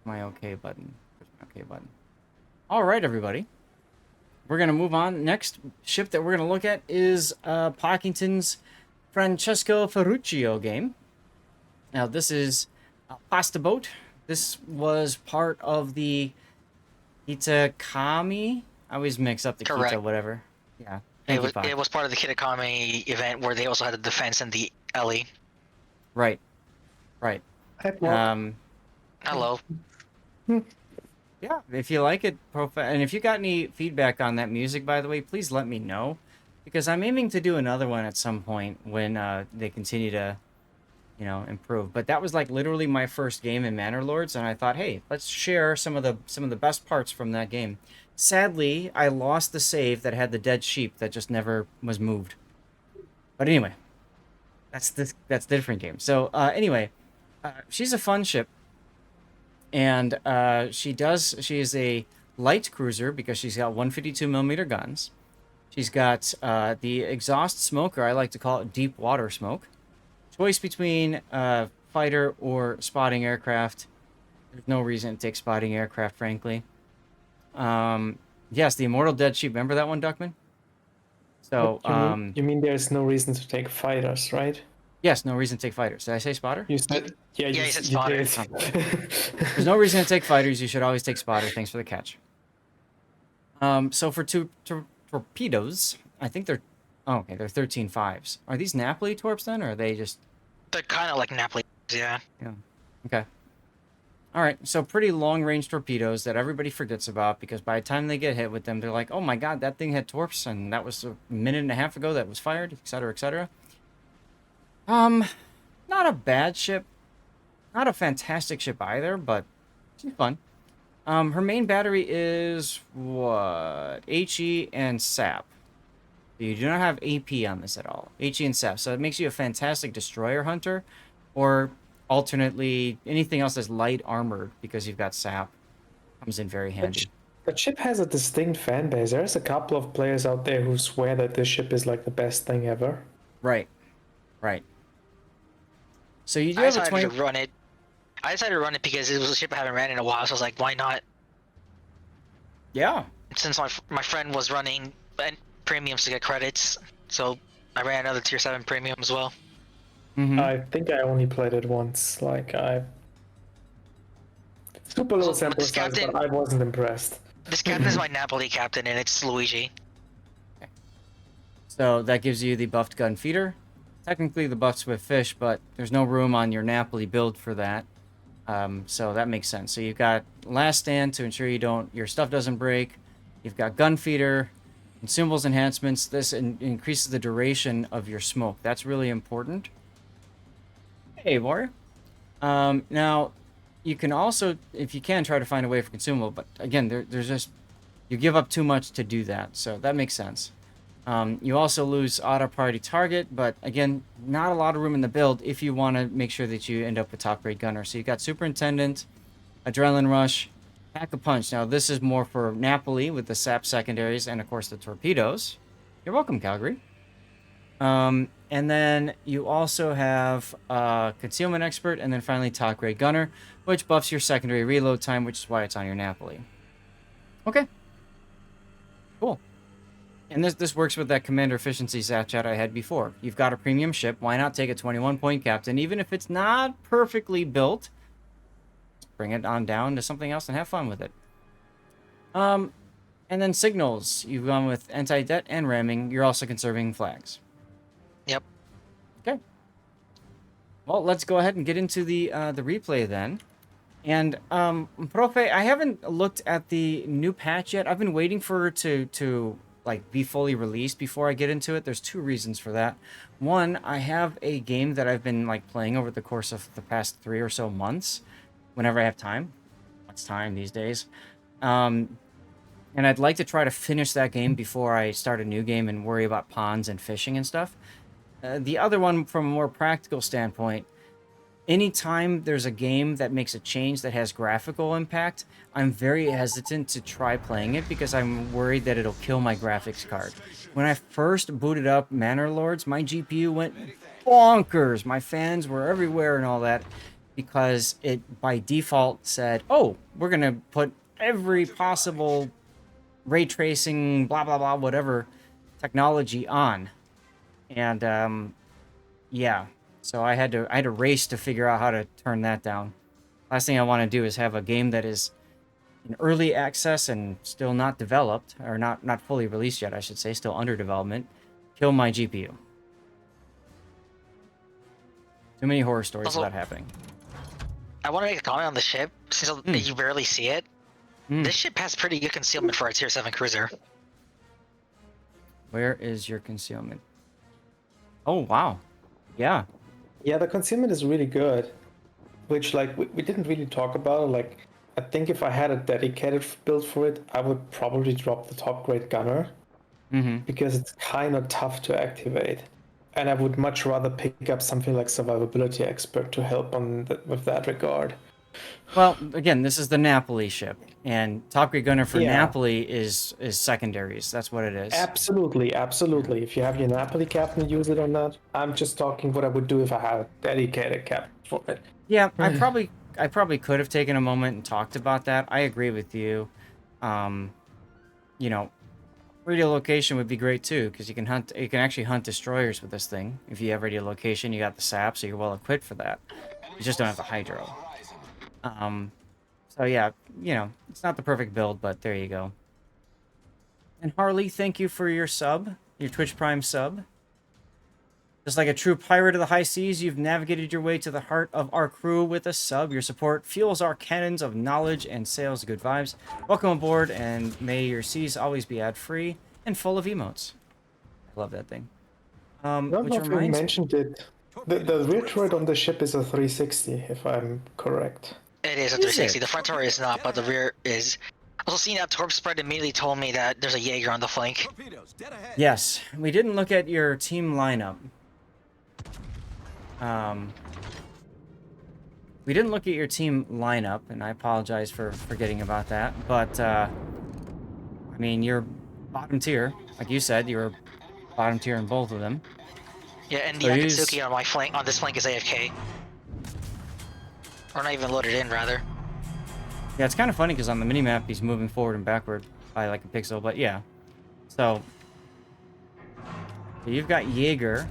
My OK button. Where's my OK button? All right, everybody. We're going to move on. Next ship that we're going to look at is Pockington's Francesco Ferruccio game. Now, this is a pasta boat. This was part of the Kitakami. I always mix up the Kita, Correct. whatever. Yeah. It Thank you, was Pock. it was part of the Kitakami event where they also had the defense and the alley. Right. Right. Hi, Block. Um, Hello. yeah, if you like it, and if you got any feedback on that music, by the way, please let me know, because I'm aiming to do another one at some point when they continue to, improve. But that was like literally my first game in Manor Lords, and I thought, hey, let's share some of the best parts from that game. Sadly, I lost the save that had the dead sheep that just never was moved. But anyway, that's a different game. So anyway, she's a fun ship. And she is a light cruiser because she's got 152 millimeter guns. She's got the exhaust smoker. I like to call it deep water smoke. Choice between fighter or spotting aircraft. There's no reason to take spotting aircraft, frankly. Yes, the Immortal Dead Sheep. Remember that one, Duckman? So, You mean there's no reason to take fighters, right? yes, no reason to take fighters. Did I say spotter? You said, yeah, Yeah, you, you said you spotter. did. There's no reason to take fighters. You should always take spotter. Thanks for the catch. So for two torpedoes, I think they're... Oh, okay, they're 13.5s. Are these Napoli torps then, or are they just... They're kind of like Napoli. Yeah. Yeah. Okay. All right, so pretty long-range torpedoes that everybody forgets about because by the time they get hit with them, they're like, oh my god, that thing had torps, and that was a minute and a half ago that was fired, etc., etc. Not a bad ship. Not a fantastic ship either, but she's fun. Her main battery is what? HE and SAP. You do not have AP on this at all. HE and SAP. So it makes you a fantastic destroyer hunter, or alternately anything else that's light armored because you've got SAP. Comes in very handy. The ship has a distinct fan base. There's a couple of players out there who swear that this ship is like the best thing ever. Right. Right. So you do I have a decided 20... to run it. I decided to run it because it was a ship I haven't ran in a while, so I was like, why not? Yeah. Since my friend was running premiums to get credits, so I ran another tier 7 premium as well. Mm-hmm. I think I only played it once. Super low sample size, but I wasn't impressed. This captain is my Napoli captain, and it's Luigi. So that gives you the buffed gun feeder. Technically the buffed swift fish, but there's no room on your Napoli build for that. So that makes sense. So you've got last stand to ensure your stuff doesn't break. You've got gun feeder, consumables enhancements. This increases the duration of your smoke. That's really important. Hey, warrior. Now, you can also, if you can, try to find a way for consumable. But again, there's just... You give up too much to do that. So that makes sense. You also lose auto priority target, but again, not a lot of room in the build if you want to make sure that you end up with top grade gunner. So you've got Superintendent, Adrenaline Rush, Pack a Punch. Now this is more for Napoli with the SAP secondaries and of course the torpedoes. You're welcome, Calgary. And then you also have Concealment Expert, and then finally top grade gunner, which buffs your secondary reload time, which is why it's on your Napoli. Okay. Cool. And this works with that commander efficiency stat chat I had before. You've got a premium ship. Why not take a 21-point captain, even if it's not perfectly built? Bring it on down to something else and have fun with it. And then signals. You've gone with anti-det and ramming. You're also conserving flags. Yep. Okay. Well, let's go ahead and get into the replay then. And Profe, I haven't looked at the new patch yet. I've been waiting for it to like be fully released before I get into it. There's two reasons for that. One, I have a game that I've been like playing over the course of the past 3 or so months, whenever I have time. What's time these days? And I'd like to try to finish that game before I start a new game and worry about ponds and fishing and stuff. The other one, from a more practical standpoint, anytime there's a game that makes a change that has graphical impact, I'm very hesitant to try playing it because I'm worried that it'll kill my graphics card. When I first booted up Manor Lords, my GPU went bonkers. My fans were everywhere and all that. because it by default said, "Oh, we're gonna put every possible ray tracing, blah blah blah, whatever technology on," and yeah, so I had to race to figure out how to turn that down. Last thing I want to do is have a game that is in early access and still not developed, or not fully released yet, I should say, still under development, kill my GPU. Too many horror stories Also, of that happening. I want to make a comment on the ship, since you barely see it. This ship has pretty good concealment for a tier 7 cruiser. Where is your concealment? Oh, wow. Yeah. Yeah, the concealment is really good. Which, like, we didn't really talk about it. Like, I think if I had a dedicated build for it, I would probably drop the top grade gunner. Because it's kind of tough to activate. And I would much rather pick up something like Survivability Expert to help with that regard. Well, again, this is the Napoli ship, and top grade gunner for Yeah. Napoli is secondaries. That's what it is. Absolutely, absolutely. If you have your Napoli captain, use it or not. I'm just talking what I would do if I had a dedicated captain for it. Yeah, I probably could have taken a moment and talked about that. I agree with you. You know, radiolocation would be great too, because you can actually hunt destroyers with this thing. If you have radiolocation, you got the sap, so you're well equipped for that. You just don't have the hydro. So yeah, you know, it's not the perfect build, but there you go. And Harley, thank you for your sub, your Twitch Prime sub. Just like a true pirate of the high seas, you've navigated your way to the heart of our crew with a sub. Your support fuels our cannons of knowledge and sails good vibes. Welcome aboard, and may your seas always be ad-free and full of emotes. I love that thing. I don't know if you mentioned it. The rear turret on the ship is a 360, if I'm correct. It is a 360. The front turret is not, but the rear is. Also, seeing that torp spread immediately told me that there's a Jaeger on the flank. Yes, we didn't look at your team lineup. We didn't look at your team lineup, and I apologize for forgetting about that. But, I mean, you're bottom tier. Like you said, you were bottom tier in both of them. Yeah, and the Akatsuki on my flank, on this flank, is AFK. Or not even loaded in, rather. Yeah, it's kind of funny because on the minimap he's moving forward and backward by like a pixel, but yeah. So you've got Jaeger,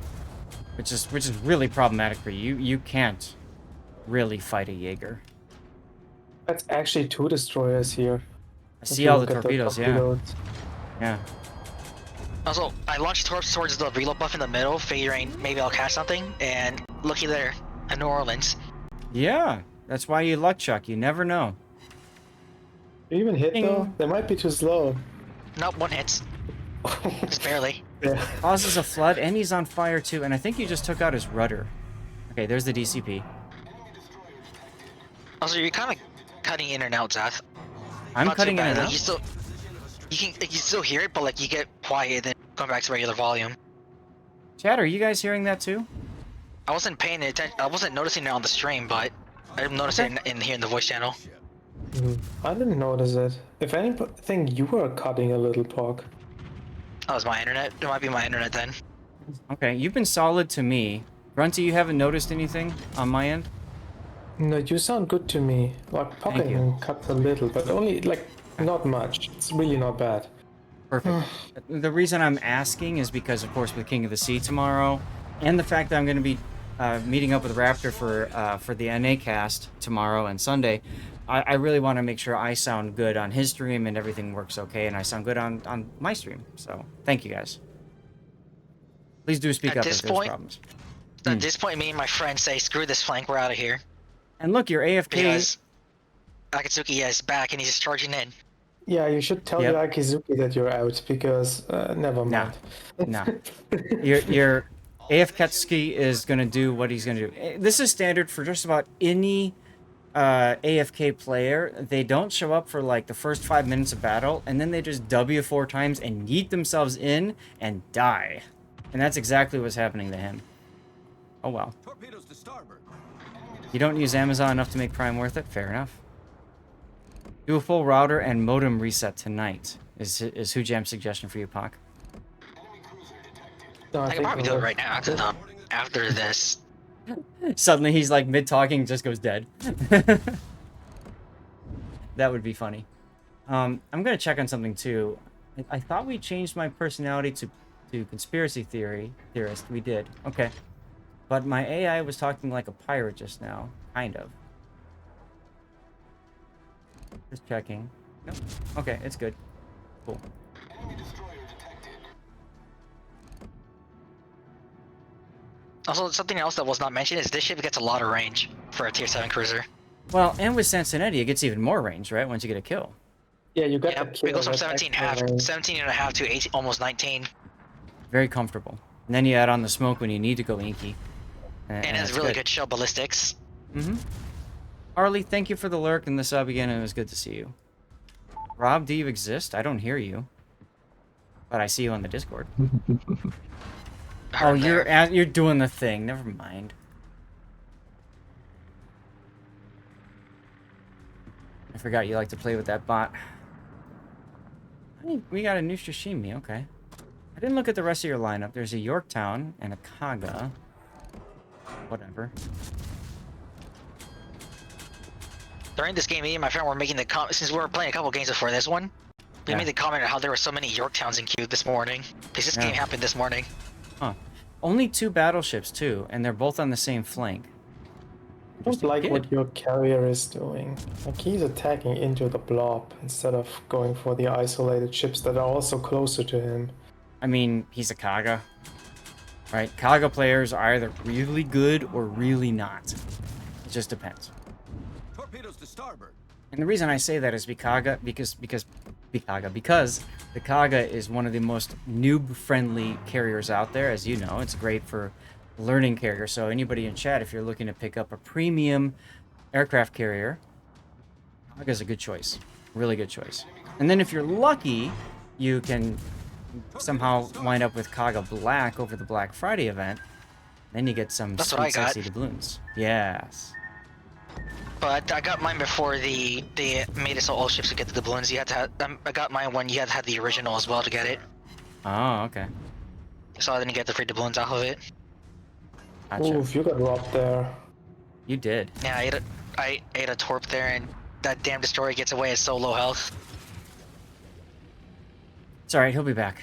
which is really problematic for you. You can't really fight a Jaeger. That's actually 2 destroyers here. I see all the torpedoes, yeah. Yeah. Also, I launched torps towards the reload buff in the middle, figuring maybe I'll catch something, and looky there, at New Orleans. Yeah, that's why you luck chuck. You never know. You even hit though? They might be too slow. Nope, one hits. Just barely. Yeah. Causes a flood, and he's on fire too, and I think you just took out his rudder. Okay, there's the DCP. Also, you're kind of cutting in and out, Zath. I'm Not cutting too in bad. and Like, out. you still hear it, but like you get quiet, then come back to regular volume. Chat, are you guys hearing that too? I wasn't paying attention. I wasn't noticing it on the stream, but I noticed it in here in the voice channel. I didn't notice it. If anything, you were cutting a little, Pog. That was my internet. It might be my internet then. Okay, you've been solid to me. Grunty, you haven't noticed anything on my end? No, you sound good to me. Like Pockington cuts a little, but only like not much. It's really not bad. Perfect. The reason I'm asking is because, of course, with King of the Sea tomorrow, and the fact that I'm going to be meeting up with Raptor for the NA cast tomorrow and Sunday, I really want to make sure I sound good on his stream and everything works okay, and I sound good on my stream. So, thank you guys. Please do speak up if there's problems. At this point, me and my friends say, screw this flank, we're out of here. And look, your AFK... Because Akatsuki is back and he's just charging in. Yeah, you should tell your Akizuki that you're out, because never mind. Nah. Your AFK is going to do what he's going to do. This is standard for just about any AFK player. They don't show up for like the first 5 minutes of battle, and then they just W 4 times and yeet themselves in and die. And that's exactly what's happening to him. Oh well. Torpedoes to starboard. You don't use Amazon enough to make Prime worth it? Fair enough. Do a full router and modem reset tonight, is Hujam's suggestion for you, Pac. No, I can probably do it right now after this. Suddenly he's like mid-talking, just goes dead. That would be funny. I'm gonna check on something too. I thought we changed my personality to conspiracy theorist. We did. Okay. But my AI was talking like a pirate just now. Kind of. Just checking. Nope. Okay, it's good. Cool. Also, something else that was not mentioned is this ship gets a lot of range for a tier 7 cruiser. Well, and with Sansonetti, it gets even more range, right? Once you get a kill. Yeah, you got Yeah, the kill. it goes from that's 17 actually- and a half to 18, almost 19. Very comfortable. And then you add on the smoke when you need to go inky. And it has that's really good shell ballistics. Mm-hmm. Harley, thank you for the lurk and the sub again. It was good to see you. Rob, do you exist? I don't hear you. But I see you on the Discord. Oh, you're doing the thing. Never mind. I forgot you like to play with that bot. Hey, we got a new Shishimi, okay. I didn't look at the rest of your lineup. There's a Yorktown and a Kaga. Whatever. During this game, me and my friend were making the comment, since we were playing a couple games before this one, we made the comment on how there were so many Yorktowns in queue this morning. Because this game happened this morning. Huh. Only 2 battleships, too, and they're both on the same flank. I don't like what your carrier is doing. Like, he's attacking into the blob instead of going for the isolated ships that are also closer to him. I mean, he's a Kaga. Right? Kaga players are either really good or really not. It just depends. Torpedoes to starboard. And the reason I say that is because the Kaga is one of the most noob-friendly carriers out there, as you know. It's great for learning carrier. So anybody in chat, if you're looking to pick up a premium aircraft carrier, Kaga's a good choice. Really good choice. And then if you're lucky, you can somehow wind up with Kaga Black over the Black Friday event. Then you get some sweet, sexy doubloons. Yes. But I got mine before they made it so all ships could get the doubloons. You had to have, I got mine when you had to have the original as well to get it. Oh, okay. So I didn't get the free doubloons off of it. Gotcha. Oof, you got robbed there. You did. Yeah, I ate a torp there, and that damn destroyer gets away at so low health. It's alright, he'll be back.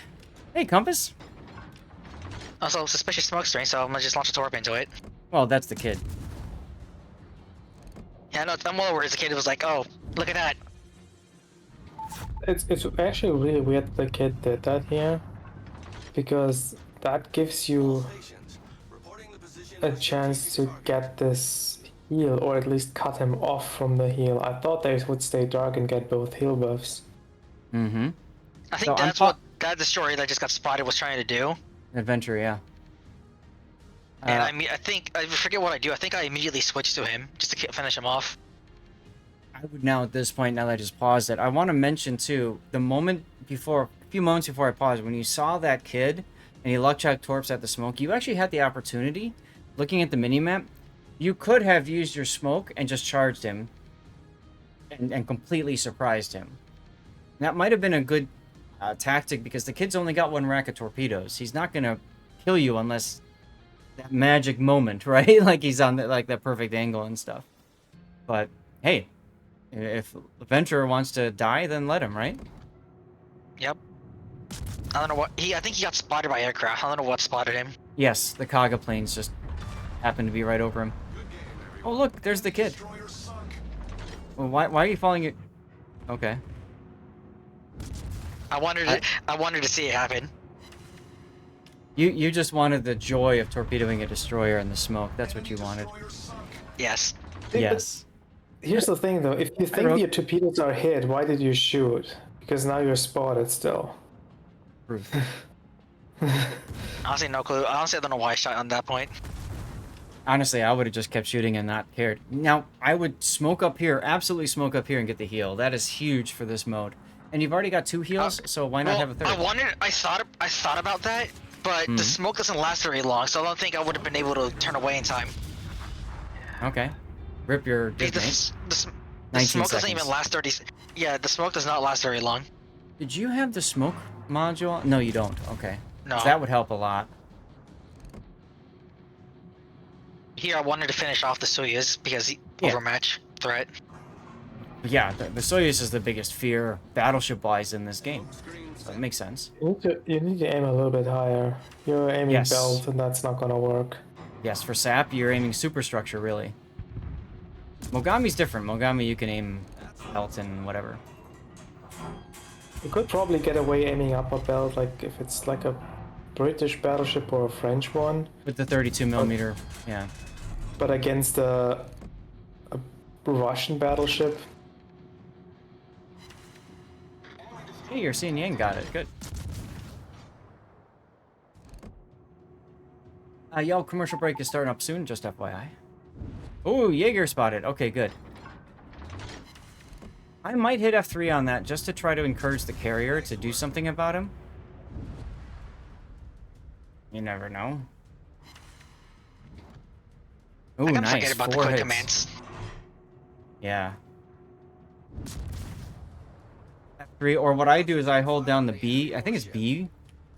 Hey, Compass. Also, suspicious smoke string, so I'm gonna just launch a torp into it. Well, that's the kid. Yeah, no, I'm well aware as a kid. It was like, oh, look at that. It's actually really weird that the kid did that here, because that gives you a chance to get this heal, or at least cut him off from the heal. I thought they would stay dark and get both heal buffs. Mm-hmm. I think that's what that destroyer that just got spotted was trying to do. Adventure, yeah. And I think I forget what I do. I think I immediately switched to him just to finish him off. I would now at this point, now that I just paused it, I want to mention too, a few moments before I paused, when you saw that kid and he luck checked torps at the smoke, you actually had the opportunity, looking at the minimap, you could have used your smoke and just charged him and completely surprised him. That might have been a good tactic, because the kid's only got 1 rack of torpedoes. He's not going to kill you unless that magic moment, right? Like he's on that perfect angle and stuff. But hey, if Venturer wants to die, then let him, right? Yep. I don't know what I think he got spotted by aircraft. I don't know what spotted him. Yes, the Kaga planes just happened to be right over him. Oh look, there's the kid. Well, why are you following it? Okay. I wanted to see it happen. You just wanted the joy of torpedoing a destroyer in the smoke. That's what you wanted. Yes. Yes. Here's the thing though, if you think your torpedoes are hit, why did you shoot? Because now you're spotted still. Proof. Honestly, no clue. Honestly, I don't know why I shot on that point. Honestly, I would have just kept shooting and not cared. Now, I would smoke up here, absolutely smoke up here and get the heal. That is huge for this mode. And you've already got 2 heals, so why not have a 3rd? I thought about that, but the smoke doesn't last very long, so I don't think I would have been able to turn away in time. Okay. Rip your The smoke doesn't even last 30. Yeah, the smoke does not last very long. Did you have the smoke module? No, you don't. Okay. No. That would help a lot. Here, I wanted to finish off the Soyuz because overmatch threat. Yeah, the Soyuz is the biggest fear battleship-wise in this game. So it makes sense. You need to aim a little bit higher. You're aiming Yes. belt, and that's not gonna work. Yes, for SAP, you're aiming superstructure, really. Mogami's different. Mogami, you can aim belt and whatever. You could probably get away aiming upper belt, like if it's like a British battleship or a French one. With the 32 millimeter, yeah. But against a Russian battleship, Hey, your Xin Yang got it. Good. Yo, commercial break is starting up soon, just FYI. Oh, Jaeger spotted. Okay, good. I might hit F3 on that just to try to encourage the carrier to do something about him. You never know. Oh, I kind of nice. forget about the 4 quick hits. commands. Yeah. F3, or what I do is I hold down the B. I think it's B.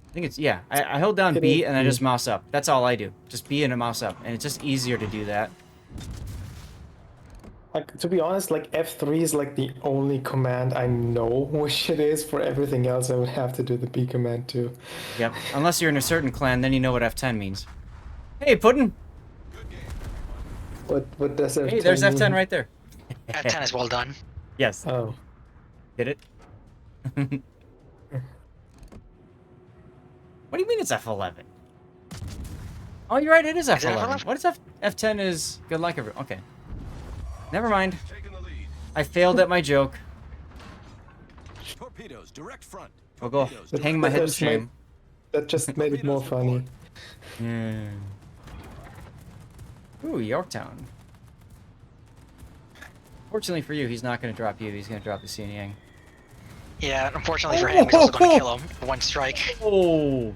I think it's, yeah. I hold down It B is and I B. just mouse up. That's all I do. Just B and a mouse up. And it's just easier to do that. like to be honest, like F3 is like the only command I know which it is. For everything else, I would have to do the B command too. Yep. Unless you're in a certain clan, then you know what F10 means. Hey, Puddin'! What does F10 Hey, there's F10 mean? right there. F10 is well done. Yes. Oh. Did it? What do you mean it's F11? Oh, you're right, it is Is it F11. F11? What is F10 is good luck everyone. Okay. Never mind. Taking the lead. I failed at my joke. Torpedoes, direct front. I'll go Torpedoes, hang my head in That's my- shame. That just made it more funny. Ooh, Yorktown. Fortunately for you, he's not going to drop you. He's going to drop the Xin Yang. Yeah, unfortunately for him, he's also going to kill him. One strike. Oh.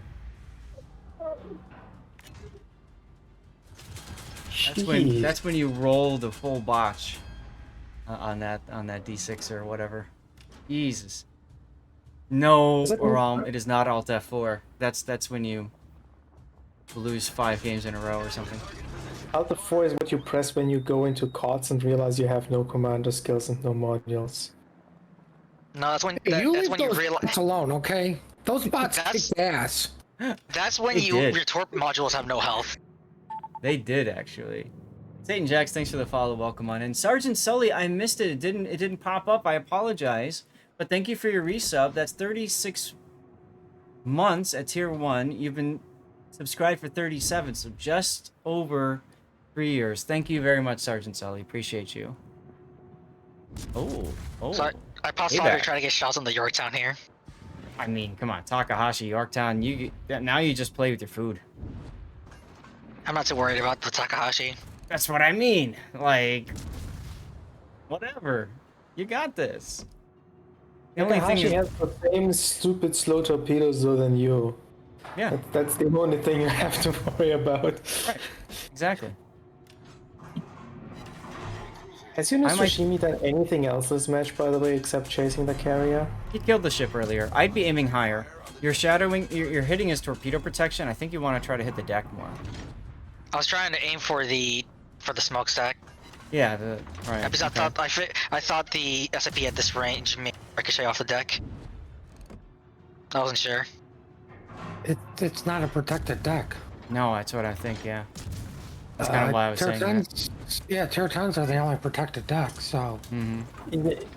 Jeez. That's when you roll the full botch on that D6 or whatever. Jesus. No, Is it- it is not Alt F4. That's when you lose 5 games in a row or something. Alt F4 is what you press when you go into COTS and realize you have no commander skills and no modules. No, that's when Hey, you that's leave when you those realize bots alone, okay? Those bots That's- kick ass. that's when They you did. your torp modules have no health. They did actually. Satan Jax, thanks for the follow. Welcome on in. Sergeant Sully, I missed it. It didn't pop up. I apologize. But thank you for your resub. That's 36 months at tier 1. You've been subscribed for 37, so just over 3 years. Thank you very much, Sergeant Sully. Appreciate you. Oh. So I paused Payback. fire to try to get shots on the Yorktown here. I mean, come on, Takahashi, Yorktown. Now you just play with your food. I'm not too worried about the Takahashi. That's what I mean. Like, whatever. You got this. The only thing Takahashi is, has the same stupid slow torpedoes though than you. yeah, That's the only thing you have to worry about. right, exactly. Has Yunus I might- Yoshimi done anything else this match, by the way, except chasing the carrier? He killed the ship earlier. I'd be aiming higher. You're shadowing. You're hitting his torpedo protection. I think you want to try to hit the deck more. I was trying to aim for the smokestack Yeah, right. because I thought the SIP at this range may ricochet off the deck. I wasn't sure. It's not a protected deck. No, that's what I think. Yeah, that's kind of why I was saying that. Yeah, tier 10s are the only protected deck, so...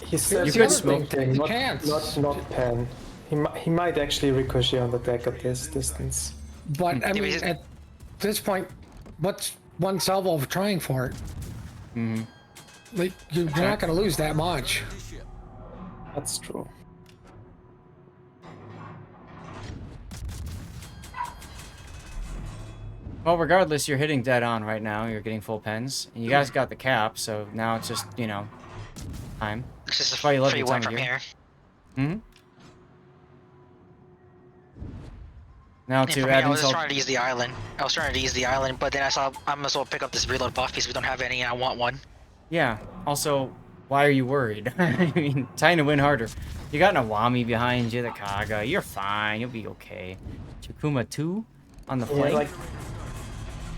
He said You could smoke not, chance. not pen. He might actually ricochet on the deck at this distance. But, I Yeah, mean, but at this point, what's one salvo of trying for it? Like, you're not going to lose that much. That's true. Well, regardless, you're hitting dead on right now. You're getting full pens, and you guys got the cap, so now it's just time. It's just a why you love free your win time from of here. Hmm. Now Yeah, to for me, add I was just insult. trying to use the island. but then I saw I might as well pick up this reload buff because we don't have any and I want one. Yeah. Also, why are you worried? I mean, trying to win harder. You got Nawami behind you, the Kaga. You're fine. You'll be okay. Chikuma 2 on the Yeah, flank. like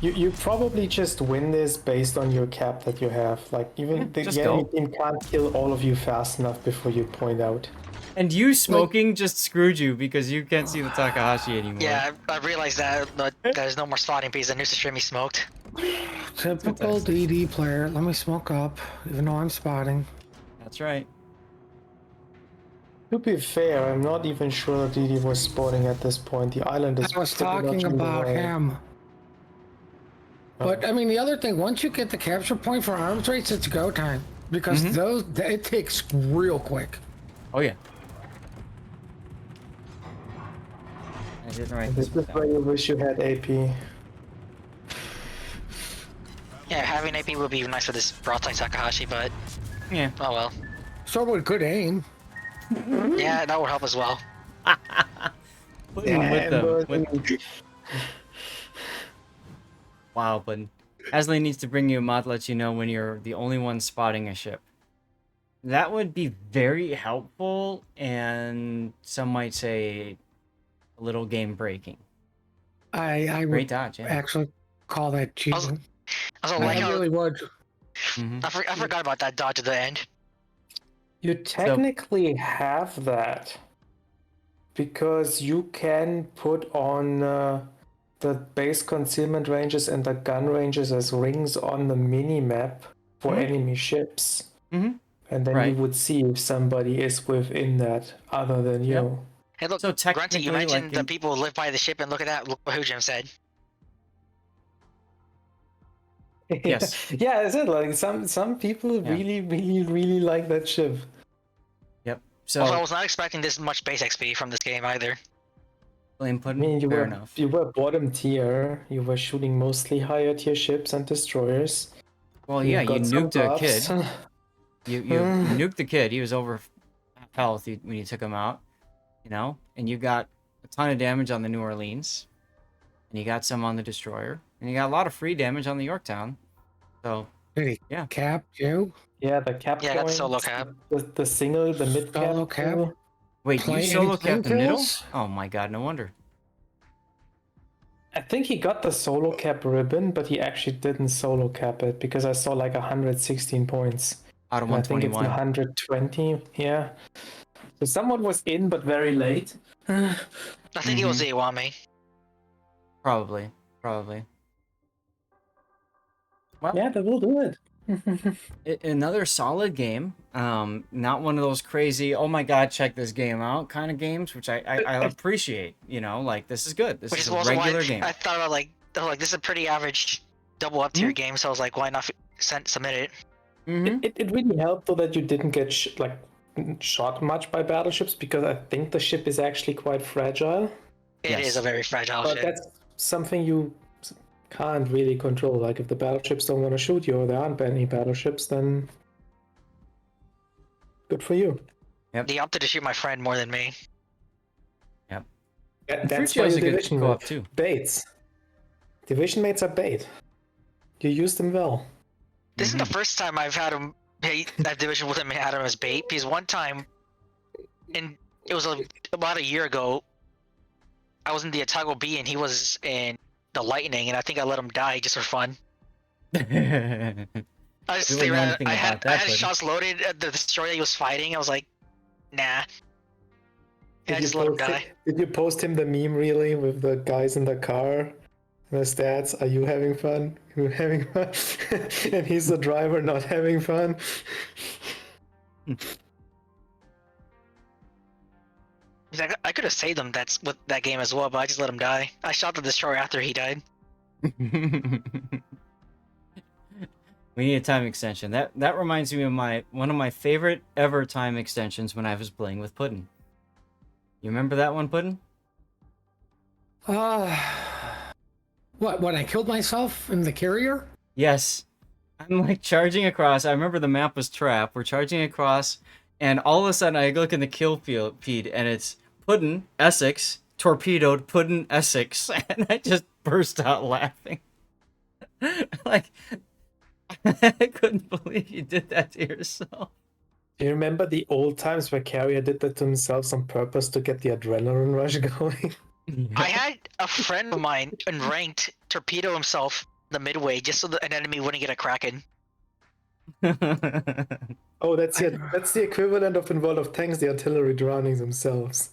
You probably just win this based on your cap that you have. Like even the just enemy go. team can't kill all of you fast enough before you point out. And you smoking just screwed you because you can't see the Takahashi anymore. Yeah, I realized that, but there's no more spotting because the new streamy smoked. Typical DD player. Let me smoke up, even though I'm spotting. That's right. To be fair, I'm not even sure that DD was spawning at this point. The island is I was pretty much talking in the about way. him. But I mean, the other thing, once you get the capture point for arms rates, it's go time because it takes real quick. Oh yeah. I didn't write This is where you wish you had AP. Yeah, having AP would be nice for this broadside Takahashi, but Yeah. oh well. So would good aim. Yeah, that would help as well. Puddin with them. but- Wow, but Asley needs to bring you a mod that lets you know when you're the only one spotting a ship. That would be very helpful, and some might say a little game breaking. I Great would dodge, yeah. actually call that cheating. Also, like I how really would. I forgot about that dodge at the end. You technically have that because you can put on the base concealment ranges and the gun ranges as rings on the mini map for enemy ships. And then you would see if somebody is within that other than you. Hey, look, So Grunty, technically, you mentioned like the in- people who live by the ship, and look at that. Look what Jim said. Yes. Yeah, is it like some people really like that ship. Yep. So Also, I was not expecting this much base XP from this game either. blame I Puddin. mean, Fair enough. you were bottom tier. You were shooting mostly higher tier ships and destroyers. Well, yeah, you got some nuked a buffs. kid. You nuked the kid. He was over half health when you took him out, you know, and you got a ton of damage on the New Orleans, and you got some on the destroyer, and you got a lot of free damage on the Yorktown. So Hey, yeah. cap you. Yeah, the cap Yeah, I got the points, solo cap. The single, the mid Solo cap. cap. too. Wait, Play- you any solo plane capped the middle? kills? Oh my god, no wonder. I think he got the solo cap ribbon, but he actually didn't solo cap it because I saw like 116 points. Out of And I think it's 121. 120. Yeah. So someone was in, but very late. I think it was Iwami. Probably. Well, Yeah, that will do it. another solid game. Not one of those crazy, oh my god, check this game out kind of games, which I appreciate. You know, like this is good. This Which is is a also why regular game. I thought about like this is a pretty average double up tier game, so I was like, why not submit it? It really helped though that you didn't get shot much by battleships because I think the ship is actually quite fragile. It is a very fragile But ship. that's something you can't really control. Like if the battleships don't want to shoot you or there aren't any battleships, then good for you. They opted to shoot my friend more than me. Yep. That's Ferruccio's why you a good division co-op with too. baits. Division mates are bait. You use them well. This is the first time I've had him that division with him and had him as bait, because one time, and it was about a year ago, I was in the Otago B and he was in the Lightning, and I think I let him die just for fun. I just Really know I anything had, about that, I had buddy. shots loaded at the destroyer that he was fighting. I was like, nah. And I Did just you let him post die. Did you post him the meme really with the guys in the car? The stats, are you having fun? You having fun? And he's the driver not having fun. He's like, I could have saved him with that game as well, but I just let him die. I shot the destroyer after he died. We need a time extension. That reminds me of one of my favorite ever time extensions when I was playing with Puddin. You remember that one, Puddin? What? When I killed myself in the carrier? Yes. I'm like charging across. I remember the map was trap. We're charging across, and all of a sudden I look in the kill feed, and it's Puddin, Essex, torpedoed, Puddin, Essex, and I just burst out laughing. Like, I couldn't believe you did that to yourself. Do you remember the old times where Carrier did that to himself on purpose to get the adrenaline rush going? a friend of mine in ranked torpedo himself the midway just so that an enemy wouldn't get a Kraken. Oh, that's the equivalent of in World of Tanks, the artillery drowning themselves.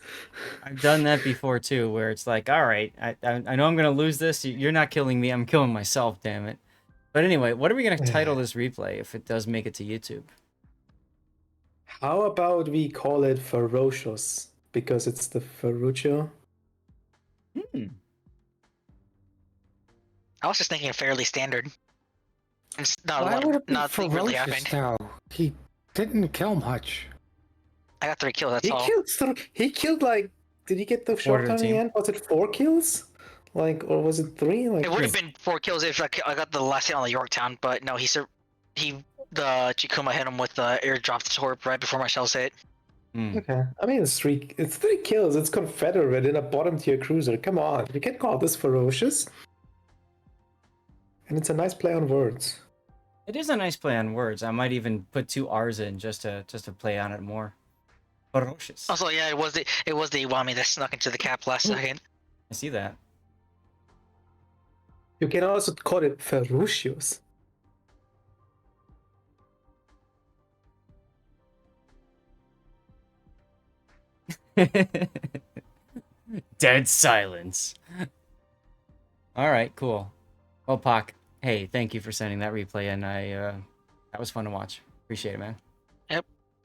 I've done that before too, where it's like, all right, I know I'm gonna lose this. You're not killing me. I'm killing myself. Damn it. But anyway, what are we gonna title this replay if it does make it to YouTube? How about we call it Ferroccious because it's the Ferruccio? I was just thinking fairly standard. It's not Why a lot would of, it be nothing really ferocious happened. now? He didn't kill much. I got 3 kills, that's all. He killed like. Did he get the Order shot on the team. end? Was it 4 kills? Like, or was it 3? Like, It would have been 4 kills if I got the last hit on the Yorktown, but no, the Chikuma hit him with the airdrop torp right before my shells hit. Okay. I mean, it's 3 kills. It's Confederate in a bottom tier cruiser. Come on, you can call this ferocious. And it's a nice play on words. It is a nice play on words. I might even put 2 R's in just to play on it more. Ferocious. Also, yeah, it was the Iwami that snuck into the cap last second. I see that. You can also call it Ferruccious. Dead silence. All right, cool. Well, Pock, hey, thank you for sending that replay, and that was fun to watch. Appreciate it, man. Yep.